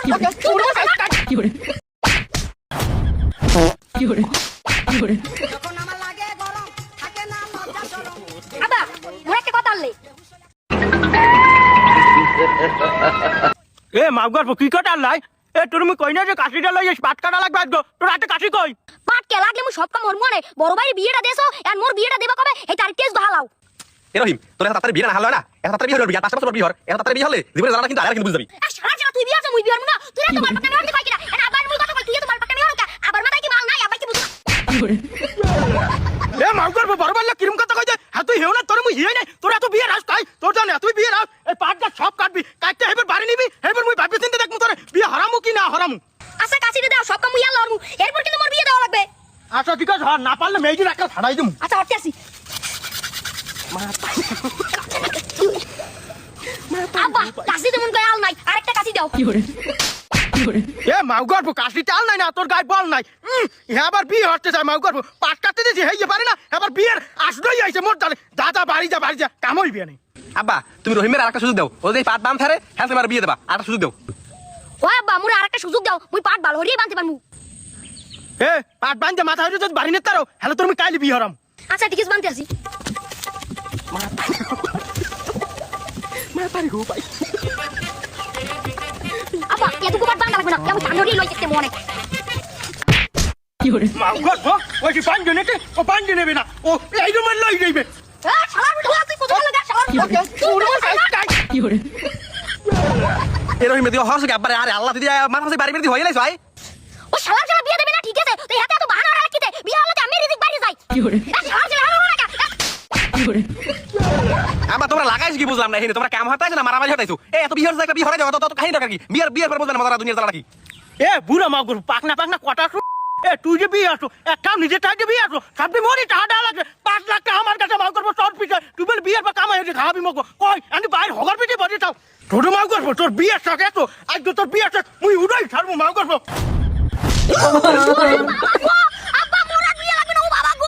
আবা মোর একটা কথা আনলে এ মাগর কি কথা লাই এ তুমি কই না যে কাশিটা লই পাট কাটা লাগবে আজগো তোর হাতে কাশি কই পাট কে লাগলে মু সব কাম মরমু আনে বড় ভাই বিয়েটা দেছো আর মোর বিয়েটা দেবা কবে এই তারিখ তেজ বাহালাও এ রহিম তোর এত তাড়াতাড়ি বিয়ে না হলো না এত তাড়াতাড়ি বিয়ে হলো বিয়ে 5 বছর বিয়ে হল এত তাড়াতাড়ি বিয়ে হলে জীবনে জানা কিন্তু আগে কিন্তু বুঝ যাবি সারা সারা তুই বিয়ে আছে মুই বিয়ে না তুই তো মার পাটা মেরতে পাই কিনা এনা আবার মুই কথা বল তুই তো মার পাটা মেরো কা আবার মাথায় কি মাল নাই আবার কি বুঝ এ মাগর বড় বড় কিরম কথা কই দে হ্যাঁ তুই হেও না তোর মুই হিয়াই নাই তোর এত বিয়ে রাস তাই তোর জানে তুই বিয়ে রাস এই পাটটা সব কাটবি কাটতে হেবার বাড়ি নিবি হেবার মুই ভাবি চিন্তা দেখমু তোরে বিয়ে হারামু কি না হারামু আচ্ছা কাছি দাও সব কাম মুই আল্লাহ লরমু এরপর কিন্তু মোর বিয়ে দেওয়া লাগবে আচ্ছা ঠিক আছে না পারলে মেয়েদের একটা ছাড়াই দিমু আচ্ছা অর্থে আসি আব্বা কাছি তেমন কই আল নাই আরেকটা কাছি দাও এ মাগর কাশি চাল নাই না তোর গায়ে বল নাই এবার বিয়ে হচ্ছে যায় মাগর পাট কাটতে দিয়েছি হেয়ে পারে না এবার বিয়ের আসলেই আইছে মোর জানে দাদা বাড়ি যা কামই বিয়ে নেই আব্বা তুমি রহিমের আরেকটা সুযোগ দাও ও যে পাট বান থারে হ্যাঁ তোমার বিয়ে দেবা আরেকটা সুযোগ দাও ও আব্বা মোর আরেকটা সুযোগ দাও মুই পাট ভালো হরিয়ে বানতে পারমু এ পাট বান্ধে মাথা হইরে যদি বাড়ি নিতে পারো হ্যালো তুমি কাইলি বিয়ে হরাম আচ্ছা ঠিক আছে বানতে আসি আব্বা এত কুমার বান্দা লাগবে না আমি কান্ডরি লই যেতে মনে মাগর ওই কি বান্ধে নেতে ও বান্ধে নেবে না ও এই রুমের লই যাইবে শালার ঢোলা তুই কত লাগা শালার এ রহিমে দিও হরছে আব্বারে আরে আল্লাহ দিদি মাথা থেকে বাড়ি বেরিয়ে হয়ে গেছে ভাই ও শালার শালা বিয়ে দেবে না ঠিক আছে তুই হাতে এত বাহানা রাখিতে বিয়ে হলে আমি রিজিক বাড়ি যাই শালার শালা হারো লাগা আব্বা তোমরা লাগাইছ কি বুঝলাম না এখানে তোমরা কাম হতাইছ না মারামারি হতাইছো এ এত বিয়ে হচ্ছে একটা বিয়ে হরে যাও তো কাহিনী দরকার কি বিয়ের পর বুঝবে না মজারা দুনিয়ার জ্বালা কি এ বুড়া মাগর পাকনা কটা এ তুই যে বিয়ে আসো একটা নিজে টাইতে বিয়ে আসো সামনে মরি টাকা লাগবে 5 লাখ টাকা আমার কাছে মাগর তোর পিছে তুই বল বিয়ের পর কামাই হয়ে খাওয়াবি মগো কই আমি বাইরে হগার পিছে বসে থাও ছোট মাগর তোর বিয়ে শখ এত আজ তোর বিয়ে শখ মুই উড়াই ছাড়বো মাগর